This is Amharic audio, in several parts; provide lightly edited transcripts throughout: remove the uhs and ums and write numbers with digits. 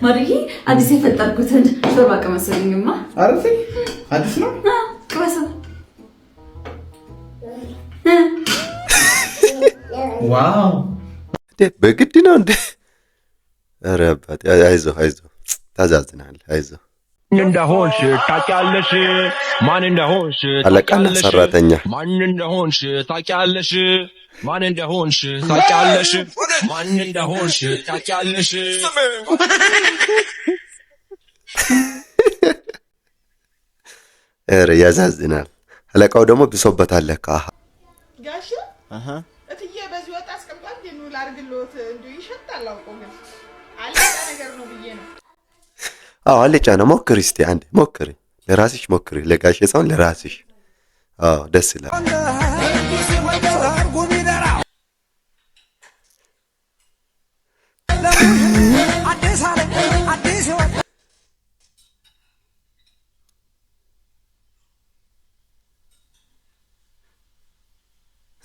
ማርዬ አዲስ የፈጠርኩትን ሾርባ ቀመሰልኝማ። አረፈ አዲስ ነው ቀመሰ። ዋው በግድ ነው እንዴ? ኧረ አባቴ አይዞህ ታዛዝናለህ። አይዞህ እንደሆንሽ ታውቂያለሽ፣ ማን እንደሆንሽ አለቃና ሰራተኛ ማን እንደሆንሽ ታውቂያለሽ፣ ማን እንደሆንሽ ታውቂያለሽ፣ ማን እንደሆንሽ ታውቂያለሽ። ኧረ ያዛዝናል። አለቃው ደግሞ ብሶበታል ለካ። ጋሽ እትዬ በዚህ ወጣ አስቀምጧል። ደኑ ላርግሎት እንዴ ይሸጣል። አውቆ ግን አለቃ ነገር ነው ብዬ ነው። አዎ አለጫ ነው። ሞክሪ እስቲ አንዴ ሞክሪ፣ ለራስሽ ሞክሪ፣ ለጋሽ ሳይሆን ለራስሽ። አዎ ደስ ይላል።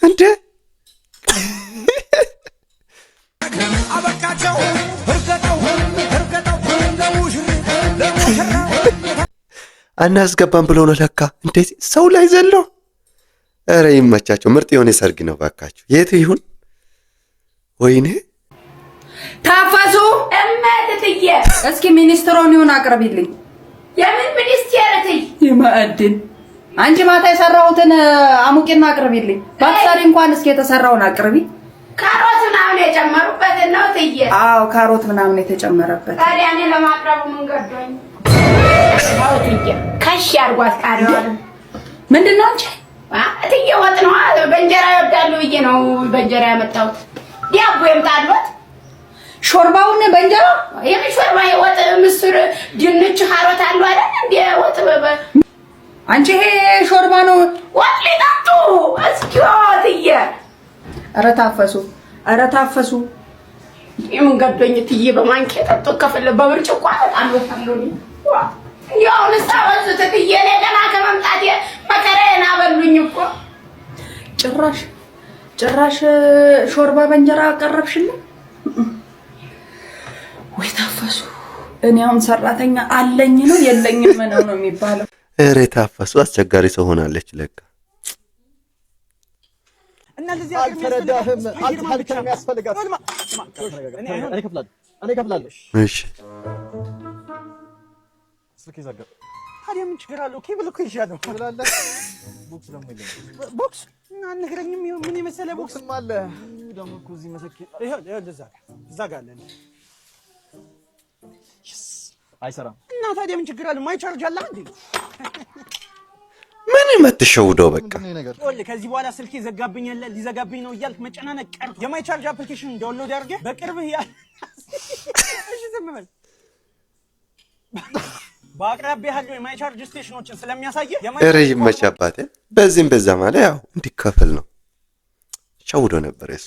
እንዴ አናስገባም ብሎ ነው ለካ። እንዴት ሰው ላይ ዘሎ። ኧረ ይመቻቸው። ምርጥ የሆነ ሰርግ ነው ባካችሁ። የት ይሁን? ወይኔ ታፈሱ እመትትዬ እስኪ ሚኒስትሩን ይሁን አቅርቢልኝ። የምን ሚኒስቴር እትይ? የማዕድን አንቺ ማታ የሰራሁትን አሙቂና አቅርቢልኝ። ባትሰሪ እንኳን እስኪ የተሰራውን አቅርቢ። ካሮት ምናምን የጨመሩበት ነው እትዬ? አዎ ካሮት ምናምን የተጨመረበት። ታዲያ እኔ ለማቅረቡ ምን ገዶኝ? አዎ እትዬ ከሽ ያርጓት ቃሪዋን። ምንድነው አንቺ? እትዬ ወጥ ነው በእንጀራ ይወዳሉ ብዬ ነው በእንጀራ ያመጣሁት። ዲያቦ የምጣሉት ሾርባውን በእንጀራ የምሾርባ ወጥ ምስር ድንች ካሮት አሉ አይደል? እንዴ ወጥ አንቺ ይሄ ሾርባ ነው ወጥ ሊጣጡ እስኪዋትየ። ኧረ ታፈሱ ይሁን ገዶኝ እትዬ በማንኪያ ጠጥቶ ከፈለ በብርጭቆ አጣልወታለሁ። ያው ለሳወዝ ተትዬ ለገና ከመምጣት መከራዬን አበሉኝ እኮ። ጭራሽ ሾርባ በእንጀራ አቀረብሽልኝ? ወይ ታፈሱ፣ እኔ አሁን ሰራተኛ አለኝ ነው የለኝም ነው የሚባለው? ኧረ ታፈሱ አስቸጋሪ ሰው ሆናለች ለካ። እና ለዚህ አልተረዳህም። አልተረዳህም ያስፈልጋል። እኔ ከፍላለሁ። እሺ ስልክ ይዘጋ። ታዲያ ምን ችግር አለው? ኬብል እኮ ይሻለው ትላለህ። ቦክስ ደግሞ የለም። ቦክስ እና አንገረኝም። ምን የመሰለ ቦክስም አለ ደግሞ እኮ እዚህ መሰኪ። ይሄው እዛ ጋር አለ። አይሰራም። እና ታዲያ ምን ችግር አለው? ማይ ቻርጅ አለ እንዴ? ምን የምትሸውደው? በቃ ከዚህ በኋላ ስልኬ ዘጋብኝ ያለ ሊዘጋብኝ ነው እያልክ መጨናነቅ ቀር። የማይ ቻርጅ አፕሊኬሽን ዳውንሎድ አድርገህ በቅርብህ ያ እሺ ዝም በል። በአቅራቢያ ያለው የማይ ቻርጅ ስቴሽኖችን ስለሚያሳየ ኧረ ይመች አባቴ። በዚህም በዛ ማለት ያው እንዲከፈል ነው። ሸውዶ ነበር እሱ።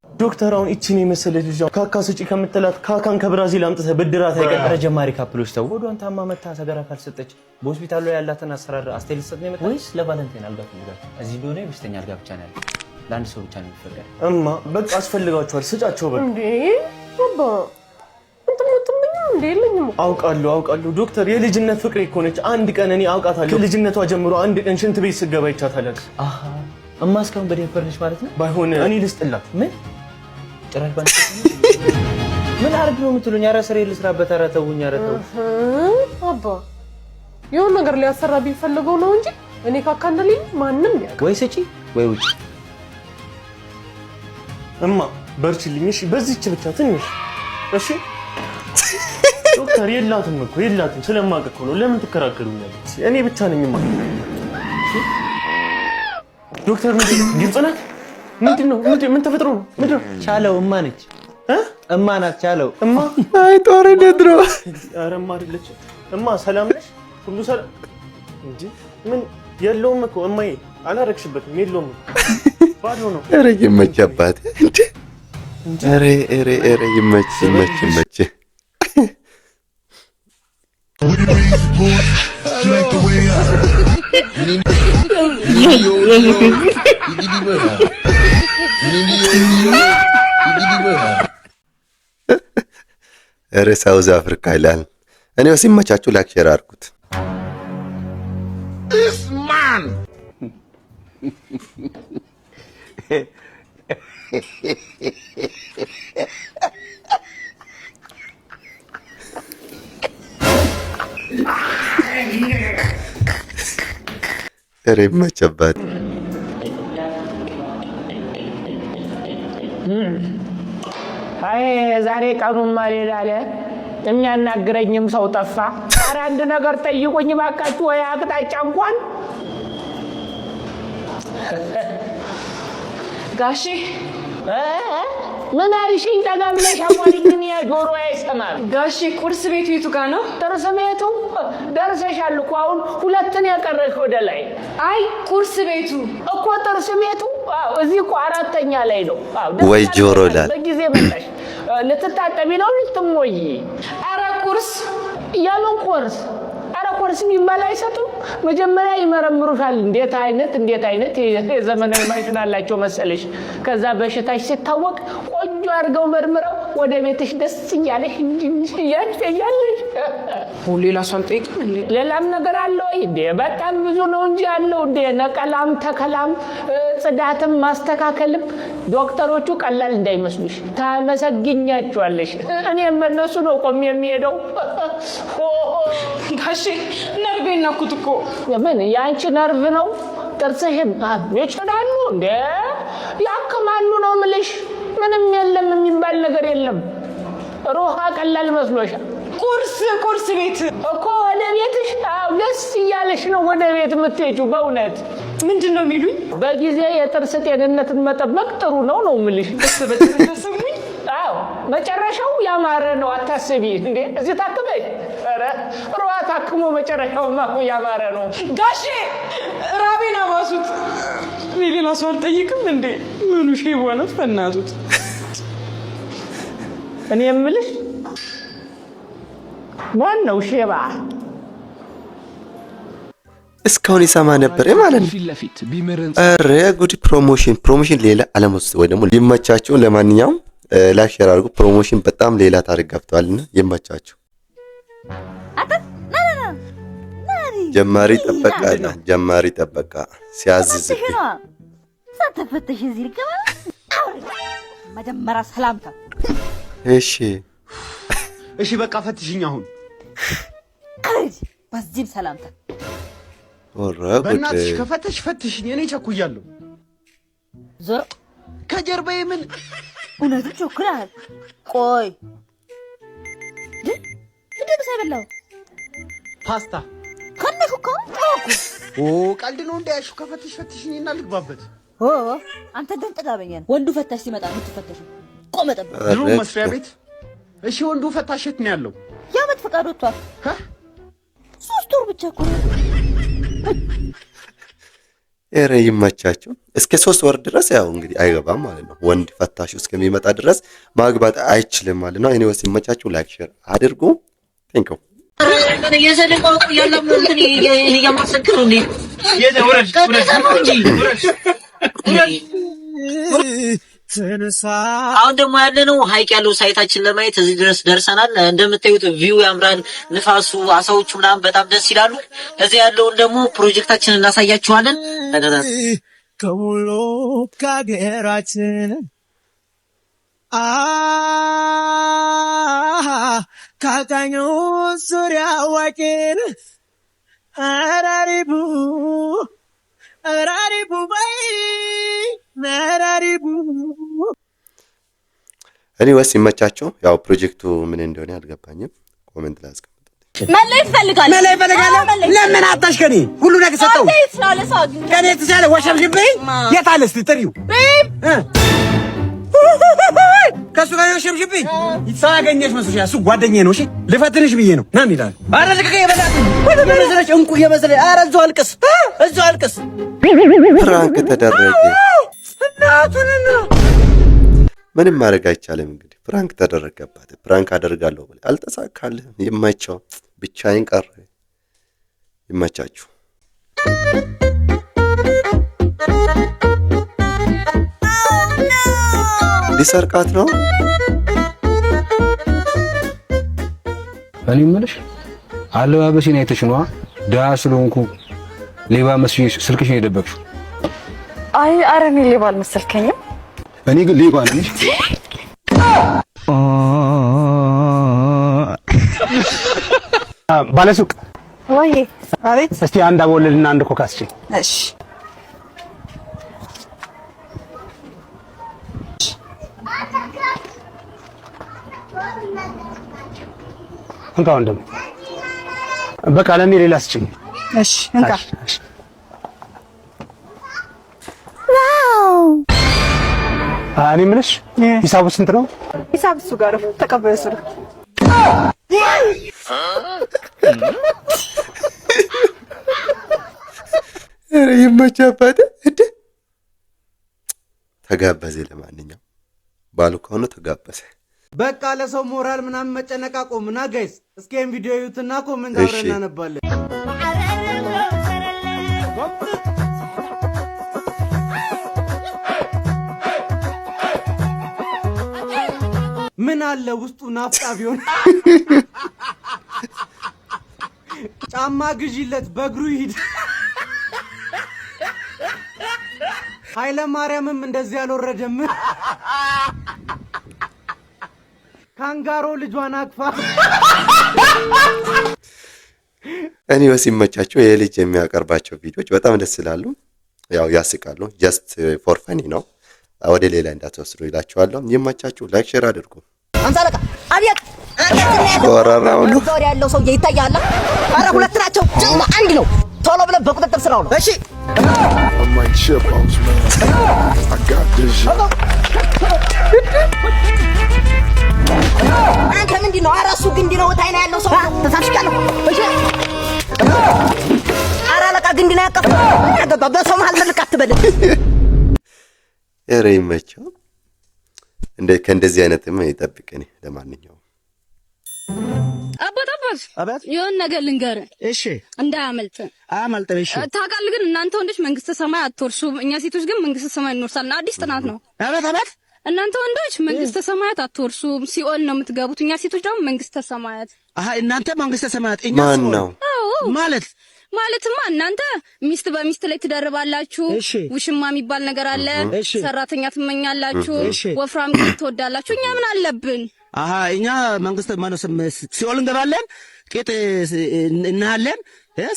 ዶክተር አሁን እቺን የመሰለች ልጅ ካካ ስጪ ከምትላት ካካን ከብራዚል አምጥተህ ብድራት አይቀጥረ ጀማሪ ካፕሎች ተው። ወዷን ታማ መታ ሰገራ ካልሰጠች በሆስፒታሉ ላይ ያላትን አሰራር አስቴል ሰጥ ነው የመጣው ወይስ ለቫለንታይን አልጋ ትልጋት? እዚህ ቢሆን በሽተኛ አልጋ ብቻ ነው ያለው። ለአንድ ሰው ብቻ ነው የሚፈቀድ። እማ በቃ አስፈልጋቸዋል። ስጫቸው በቃ። እንዴ ባባ እንዴ ለኝም አውቃለሁ ዶክተር የልጅነት ፍቅሬ እኮ ነች። አንድ ቀን እኔ አውቃታለሁ ከልጅነቷ ጀምሮ አንድ ቀን ሽንት ቤት ስገባ ይቻታለች። አሃ እማ እስካሁን በዲፐር ነች ማለት ነው። ባይሆን እኔ ልስጥላት። ምን ጭራሽ ባንተ ምን አርግ ነው የምትሉኝ? ኧረ ስሬ ልስራበት። ኧረ ተውኝ። ኧረ ተው አባ የሆነ ነገር ሊያሰራ ቢፈልገው ነው እንጂ እኔ ካካ እንደሌለ ማንም ያውቅ። ወይ ስጪ ወይ ውጪ። እማ በርቺልኝ እሺ፣ በዚህች ብቻ ትንሽ እሺ። ዶክተር የላትም እኮ የላትም። ስለማውቅ እኮ ነው። ለምን ትከራከሩኛለች? እኔ ብቻ ነኝ ማለት ዶክተር ግልጽ ናት። ምንድነው? ምን ተፈጥሮ ነው? ምንድነው? ቻለው እማ ነች እማ ናት ቻለው እማ። አይ ጦርነት ነው። ኧረ እማ አይደለች። እማ ሰላም ነሽ? ሁሉ ሰላም እንጂ ምን የለውም እኮ እማዬ። አላረግሽበትም። የለውም ባዶ ነው። ኧረ ይመች አባቴ። እንዴ ኧረ ይመች ኧረ ሳውዝ አፍሪካ ይላል። እኔው ሲመቻችሁ ላይክ ሼር አድርጉት። This man. ኧረ ይመቸባት። አይ ዛሬ ቀኑማ ሌላ አለ። የሚያናግረኝም ሰው ጠፋ። ኧረ አንድ ነገር ጠይቁኝ ባካችሁ፣ ወይ አቅጣጫ እንኳን። ጋሼ ምን አልሽኝ? ጠጋ ብለሽ አሟልኝ፣ ጆሮ አይሰማም። ጋሼ ቁርስ ቤቱ የቱ ጋር ነው? ጥርስ ቤቱ ደርሰሻል እኮ አሁን ሁለትን ያቀረሽ ወደ ላይ። አይ ቁርስ ቤቱ እኮ ጥርስ ቤቱ እዚህ እኮ አራተኛ ላይ ነው። ወይ ጆሮ ይላል። በጊዜ መጣሽ። ልትታጠቢ ነው ልትሞይ? ኧረ ቁርስ። የምን ቁርስ? ኧረ ቁርስ የሚባል አይሰጡም። መጀመሪያ ይመረምሩሻል። እንዴት አይነት የዘመናዊ ማሽን አላቸው መሰለሽ። ከዛ በሽታሽ ሲታወቅ ቆንጆ አድርገው መርምረው ወደ ቤትሽ ደስ እያለሽ እያለሽ። ሌላ ሰው አልጠይቅም እንዴ? ሌላም ነገር አለ ወይ እንዴ? በጣም ብዙ ነው እንጂ ያለው እንዴ። ነቀላም፣ ተከላም፣ ጽዳትም ማስተካከልም። ዶክተሮቹ ቀላል እንዳይመስሉሽ። ታመሰግኛቸዋለሽ። እኔም በእነሱ ነው ቆሜ የሚሄደው። ጋሼ ነርቬን ነኩት እኮ። ምን የአንቺ ነርቭ ነው? ጥርስሽን ይችላሉ እንዴ? ያክማሉ ነው የምልሽ። ምንም የለም የሚባል ነገር የለም። ሮሃ ቀላል መስሎሻል? ቁርስ ቤት እኮ ወደ ቤትሽ ደስ እያለሽ ነው ወደ ቤት የምትሄጂው። በእውነት ምንድን ነው የሚሉኝ? በጊዜ የጥርስ ጤንነትን መጠበቅ ጥሩ ነው የሚልሽ። ተሰሙኝ። አዎ መጨረሻው ያማረ ነው። አታስቢ እንዴ እዚህ ታክመሽ። ኧረ ሮሃ ታክሞ መጨረሻውማ ያማረ ነው። ጋሼ ራቤን አባሱት። ሌላ ሰው አልጠይቅም እንዴ? ምኑ ሼህ ሆነት ፈናቱት። እኔ የምልሽ ማን ነው ሼባ? እስካሁን ይሰማ ነበር ማለት ነው። ፊት ቢመረን ኧረ ጉድ! ፕሮሞሽን ሌላ ዓለም ውስጥ ወይ ደግሞ ሊመቻችሁ። ለማንኛውም ላይክ ሼር አድርጉ። ፕሮሞሽን በጣም ሌላ ታሪክ ገብቷልና ይመቻችሁ። ጀማሪ ጠበቃ ሲያዝዝ ሳተፈተሽ እዚህ ልከማ መጀመሪያ ሰላምታ። እሺ በቃ ፈትሽኝ አሁን። በዚህም ሰላምታ። በእናትሽ ከፈተሽ ፈትሽኝ። እኔ ቸኩያለሁ። ዞር ከጀርባዬ ምን እውነቱ ቸኩላል። ቆይ ምንድን ነው ሳይበላው? ፓስታ ከነሹ ካምጣኩ። ቀልድ ነው እንዳያሹ። ከፈትሽኝ እና ልግባበት። አንተ ግን ጥጋበኛ ነህ። ወንዱ ፈታሽ ሲመጣ የምትፈተሹ ቆመ ጠብቅ። ድሮ መስሪያ ቤት። እሺ ወንዱ ፈታሽ የት ነው ያለው? የዓመት ፈቃድ ወጥቷል። 3 ወር ብቻ እኮ ነው። ኧረ ይመቻችሁ። እስከ 3 ወር ድረስ ያው እንግዲህ አይገባም ማለት ነው። ወንድ ፈታሹ እስከሚመጣ ድረስ ማግባት አይችልም ማለት ነው። እኔ ሲመቻችሁ ላይክ ሼር አድርጉ። ቴንክዩ የዘለቀው ያለው እንትን እያማሰክሩ እንዴ አሁን ደግሞ ያለነው ሀይቅ ያለው ሳይታችን ለማየት እዚህ ድረስ ደርሰናል። እንደምታዩት ቪው ያምራል። ንፋሱ፣ አሳዎቹ ምናምን በጣም ደስ ይላሉ። እዚህ ያለውን ደግሞ ፕሮጀክታችንን እናሳያችኋለን። ከሙሉ ከሀገራችን ካታኙ ዙሪያ ዋቂን አራሪቡ በይ አራሪቡ። እኔ ወስ ይመቻችሁ። ያው ፕሮጀክቱ ምን እንደሆነ አልገባኝም። ኮሜንት ላይ አስቀምጡልኝ። መለይ ይፈልጋል። ለምን አጣሽ? ከኔ ሁሉ ነገር ሰጠው። ከኔ ተሻለ ወሸብሽብኝ። የት አለ እስቲ ጥሪው? ከሱ ጋር ወሸብሽብኝ። ይሳገኘሽ መስሎሽ? እሱ ጓደኛዬ ነው። እሺ ልፈትንሽ ብዬ ነው። ና እንሂዳለን። ኧረ ልቀቀኝ። የበላት ወደ መሰለሽ እንቁ የመሰለሽ። ኧረ እዛው አልቅስ፣ እዛው አልቅስ። ፍራንክ ተደረገ። እናቱንና ምንም ማድረግ አይቻልም። እንግዲህ ፍራንክ ተደረገባት። ፍራንክ አደርጋለሁ ብለህ አልተሳካልህም። ይመቸው። ብቻዬን ቀረ። ይመቻችሁ። ሊሰርቃት ነው። እኔ የምልሽ አለባበሴን አይተሽ ነዋ ደሃ ስለሆንኩ ሌባ መስዬሽ ስልክሽን የደበቅሽው? አይ ኧረ እኔ ሌባ አልመሰልከኝም። እኔ ግን ሌባ ነኝ። ባለሱቅ ወይ አቤት። እስቲ አንድ አቦለልና አንድ ኮካ ስጪኝ። እሺ እንካ ወንድም፣ በቃ ለኔ ሌላ ስጪኝ። እሺ እንካ። እኔ የምልሽ ሂሳቡ ስንት ነው? ሂሳብ እሱ ጋር ነው። ተቀበለ እሱ። ኧረ ይመችህ አባቴ። ተጋበዘ። ለማንኛውም ባሉ ከሆነ ተጋበዘ። በቃ ለሰው ሞራል ምናምን መጨነቅ አቆምና ጋይስ እስኪ ይሄን ቪዲዮ እዩትና ኮሜንት አብረን እናነባለን። ምን አለ ውስጡ ናፍጣ ቢሆን ጫማ ግዢለት በእግሩ ይሂድ። ኃይለ ማርያምም እንደዚህ ያልወረደም ካንጋሮ ልጇን አቅፋ። እኔው ሲመቻቸው የልጅ የሚያቀርባቸው ቪዲዮዎች በጣም ደስ ይላሉ፣ ያው ያስቃሉ። ጀስት ፎር ፈኒ ነው፣ ወደ ሌላ እንዳትወስዱ ይላችኋለሁ። ይመቻችሁ። ላይክ ሼር አድርጉ። አንሳለቃ አብያት ወራራው ነው ዞር ያለው ሰው ይታያል። አረ ሁለት ናቸው፣ አንድ ነው። ቶሎ ብለህ በቁጥጥር ስራው ነው። እሺ አንተ ምንድን ነው? ኧረ እሱ ግንድ ነው። ታይና ያለው ሰው ተሳሽቻለሁ። እሺ ኧረ አለቃ ግንድ ነው ያቀፈው። በሰው መሀል መልክ አትበል። ኧረ ይመቸው። ከእንደዚህ አይነትም ይጠብቀኝ። ለማንኛውም አባት የሆነ ነገር ልንገርህ። እሺ እንዳያመልጥህ። አያመልጥም። እሺ ታውቃለህ፣ ግን እናንተ ወንዶች መንግስተ ሰማይ አትወርሱም፣ እኛ ሴቶች ግን መንግስተ ሰማይ እንወርሳለን። አዲስ ጥናት ነው። አባት እናንተ ወንዶች መንግስተ ሰማያት አትወርሱም፣ ሲኦል ነው የምትገቡት። እኛ ሴቶች ደግሞ መንግስተ ሰማያት። እናንተ መንግስተ ሰማያት፣ እኛ ሲኦል ማለትማ እናንተ ሚስት በሚስት ላይ ትደርባላችሁ። ውሽማ የሚባል ነገር አለ። ሰራተኛ ትመኛላችሁ። ወፍራም ግን ትወዳላችሁ። እኛ ምን አለብን? እኛ መንግስት ማነው ሲኦል እንገባለን፣ ቄጥ እናሃለን፣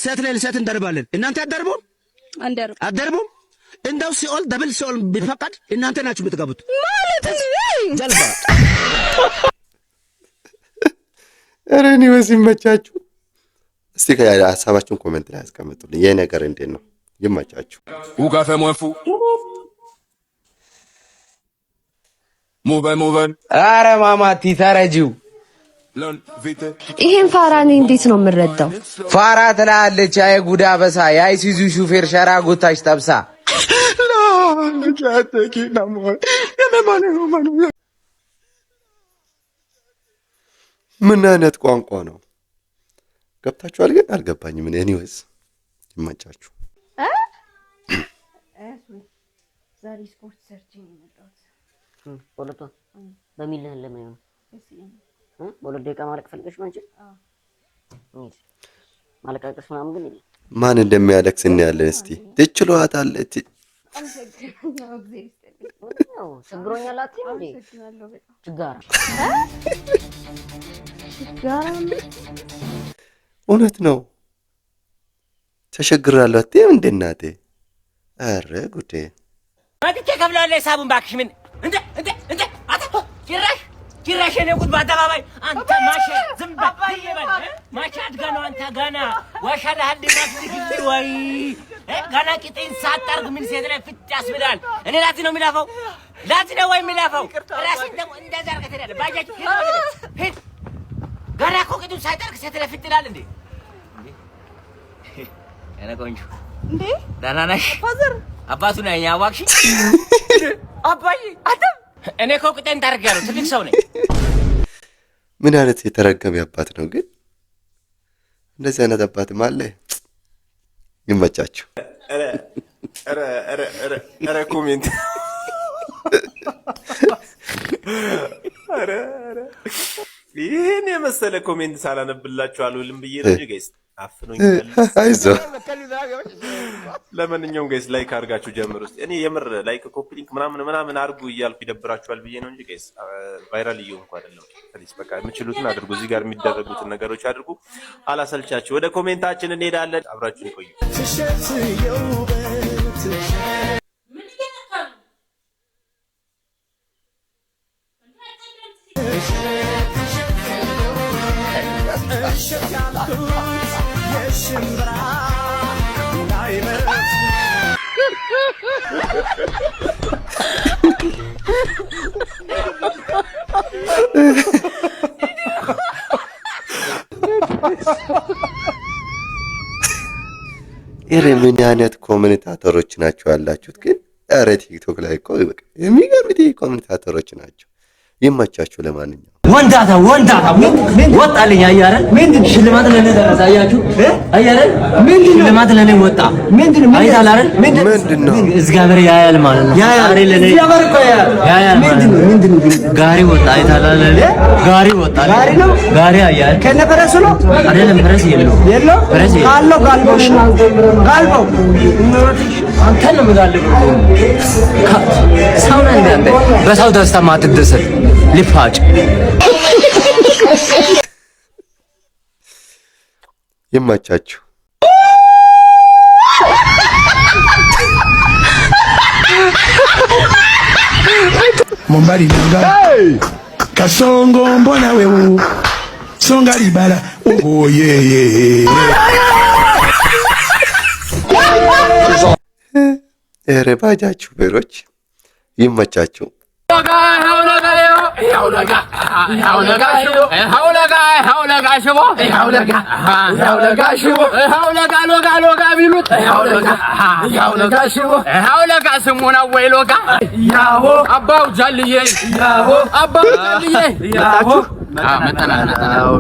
ሴት ላይ ሴት እንደርባለን። እናንተ አትደርቡም? አትደርቡም? እንደው ሲኦል ደብል ሲኦል ቢፈቀድ እናንተ ናችሁ የምትገቡት ማለት ነው። ጀልባ ኧረ እኔ ሲመቻችሁ። እስቲ ሀሳባችሁን ኮሜንት ላይ አስቀምጡልኝ። ይሄ ነገር እንዴት ነው? ይመቻችሁ። ውካፈ ሞፉ ሙቨን አረ ማማቲ ተረጂው ይሄን ፋራ እኔ እንዴት ነው የምረዳው? ፋራ ትላለች። አይ ጉዳ በሳ የአይሱዙ ሹፌር ሸራ ጎታች ጠብሳ ምን አይነት ቋንቋ ነው? ገብታችኋል? ግን አልገባኝም። ኤኒዌይስ ይመቻችሁ። ዛሬ ስፖርት ሰርቼ ነው የመጣሁት። ወለቷ በሚልህ ለምን ነው በሁለት ደቂቃ ማለቅ ፈልገሽ ነው እንጂ ማለቃቀስ ምናምን ግን የለም። ማን እንደሚያለቅስ እናያለን። እስቲ ትችሏታል። ችግሮኛል አትይም እንዴ? ችጋራ እውነት ነው። ተሸግራለሁ አትይም እንዴ እናቴ? ኧረ ጉዴ! አጥቼ ከብላለሁ ሂሳቡን እባክሽ። ምን እንደ አታ ጭራሽ የኔ ጉድ በአደባባይ አንተ ማሸ ዝም በል ማሸ አድጋ ነው አንተ ገና ዋሻ ለሀል ማስልግል ወይ ገና ቂጤን ሳታርግ ምን ሴት ላይ ፍጭ ያስብላል። እኔ ላቲ ነው የሚላፈው ላቲ ነው ወይ የሚላፈው? ራስን ደግሞ እንደዛ አድርገህ ትሄዳለህ። ባጃጅ ሂድ ገና እኮ ቂጡን ሳይጠርግ ሴት ላይ ፍጭ ይላል እንዴ? የኔ ቆንጆ እንዴ ደህና ነሽ? አባቱ ነኝ አዋቅሽ አባዬ አደም እኔ እኮ ቂጤን ታርጋለሁ። ትልቅ ሰው ነኝ። ምን አይነት የተረገመ አባት ነው ግን? እንደዚህ አይነት አባትም አለ። ይመቻችሁ። ኧረ ኮሜንት ይሄን የመሰለ ኮሜንት ሳላነብላችሁ አልውልም ብዬ ነው እንጂ ጋይስ አፍኖኝ አይዞህ። ለማንኛውም ጋይስ ላይክ አድርጋችሁ ጀምሩ። እስቲ እኔ የምር ላይክ ኮፒ ሊንክ ምናምን አድርጉ እያልኩ ይደብራችኋል ብዬ ነው እንጂ ጋይስ ቫይራል እየሆንኩ አይደለም። ፕሊዝ በቃ የምችሉትን አድርጉ። እዚህ ጋር የሚደረጉትን ነገሮች አድርጉ። አላሰልቻችሁ። ወደ ኮሜንታችን እንሄዳለን። አብራችሁን ቆዩ። ኧረ ምን አይነት ኮሜንታተሮች ናቸው ያላችሁት ግን? ኧረ ቲክቶክ ላይ እኮ የሚገርም ኮሜንታተሮች ናቸው። ይመቻችሁ። ለማንኛውም ወንዳታ ወጣልኝ። አያረ ሽልማት ለኔ ደረሰ። አያችሁ አያረ ሽልማት ለኔ ወጣ። አይታል አይደል? ምንድነው? እግዚአብሔር ያያል ማለት ነው። ዛሬ ለኔ እግዚአብሔር እኮ ያያል። ምንድነው? ጋሪ ወጣ። አይታል አይደል? ጋሪ ወጣ። ጋሪ ነው። ጋሪ አያል ከነ ፈረስ ነው አይደለም? ፈረስ የለው ካለው ጋልቦ አንተ ነው የምጋልበው። ሰው ነህ እንደ በሰው ደስታ ማትደሰት ልፋጭ ይመቻችሁ። Mombali nanga kasongo mbona wewe songa libala oh yeah ኧረ ባጃችሁ በሮች ይመቻችሁ።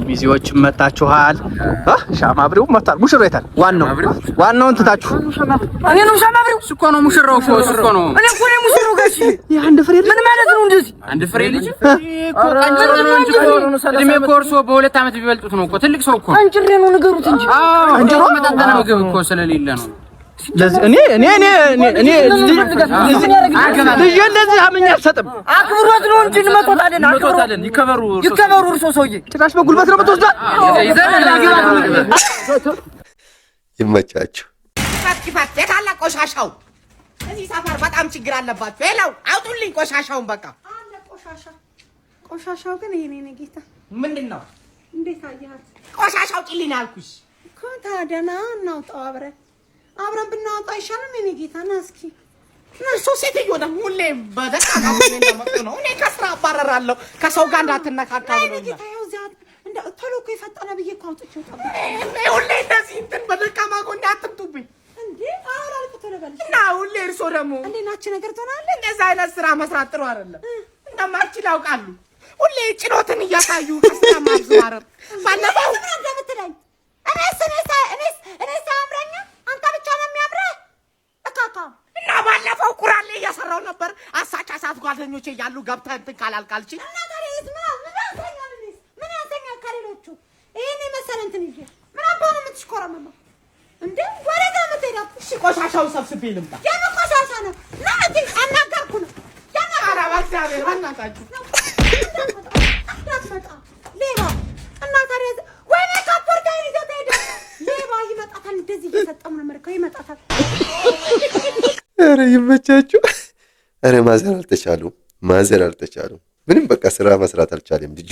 ቢዚዎች መጣችኋል። ሻማ አብሪው መጣል ሙሽራ ይታል። ዋናውን ትታችሁ እኔ ነው ሻማ አብሪው እኮ ነው ሙሽራው እኮ ነው። እኔ እኮ ነው ሙሽራው ጋሽ አንድ ፍሬ ምን ማለት ነው እንደዚህ? አንድ ፍሬ ልጅ አንጭሬ ነው እንጂ እድሜ ኮርሶ በሁለት ዓመት ቢበልጡት ነው እኮ ትልቅ ሰው እኮ አንጭሬ ነው ንገሩት እንጂ። አንጭሮ መጣጣና ምግብ እኮ ስለሌለ ነው። ለዚህ እኔ እንደዚህ አመኛ አልሰጥም። አክብሮት ነው እንጂ እንመጣለን። ይከበሩ እርሶ ሰውዬ ጭራሽ በጉልበት ነው የምትወስዷት። ይመቻችሁ። ፋት የታለ ቆሻሻው? እዚህ ሰፈር በጣም ችግር አለባችሁ። ሄለው አውጡልኝ ቆሻሻውን። በቃ አለ ቆሻሻው ግን ይሄ ነው ጌታ። ምንድነው? እንዴት አያት? ቆሻሻው ጭልኝ አልኩሽ እኮ። ታዲያ ና እናውጣው አብረን ብናወጣ አይሻልም? የኔ ጌታ ና እስኪ። እሱ ሴትዮ ደግሞ ሁሌ በደቃቃ ነው። እኔ ከስራ አባረራለሁ ከሰው ጋር እንዳትነካካ ብሎኛል። ጌታ ያው ዛት እንደ ቶሎ እኮ የፈጠነ ብዬ እኮ አውጥቼው ጠብቅ። ሁሌ እንደዚህ እንትን በደካማ ጎን አትምጡብኝ እንዴ። አላልኩ ቶሎ በል እና ሁሌ እርሶ ደግሞ እንዴ ናች ነገር ትሆናለህ። እንደዛ አይነት ስራ መስራት ጥሩ አይደለም። እንደማትችል ያውቃሉ። ሁሌ ጭኖትን እያሳዩ ከስራ ማብዛረር ባለፈው ምን እንደምትለኝ እኔስ አምረኛ አንተ ብቻ ነው የሚያምረህ እካካ። እና ባለፈው ቁራሌ እያሰራው ነበር። አሳቻ ሰዓት ጓደኞቼ እያሉ ገብተህ እንትን ካላልካልች እና ታዲያስ ምን ያንሰኛል ከሌሎቹ? ይሄን የመሰለ እንትን ይዤ ምን አባ ነው የምትሽኮረመመው እንዴ? ወደዛ የምትሄደው? እሺ ቆሻሻውን ሰብስቤ ልምጣ። የምን ቆሻሻ ነው? ና እንጂ አናገርኩ ነው ኧረ በእግዚአብሔር በእናታችሁ እንዳትመጣ ሌባ። እና ታዲያ ወይኔ ካፖርታዬን ይዘት ሄደ ሌባ። ይመጣታል እንደዚህ እየሰጠሙ ነው መልከው ይመጣታል። ኧረ ይመቻችሁ። ኧረ ማዘር አልተቻሉም። ምንም በቃ ስራ መስራት አልቻለም ልጁ።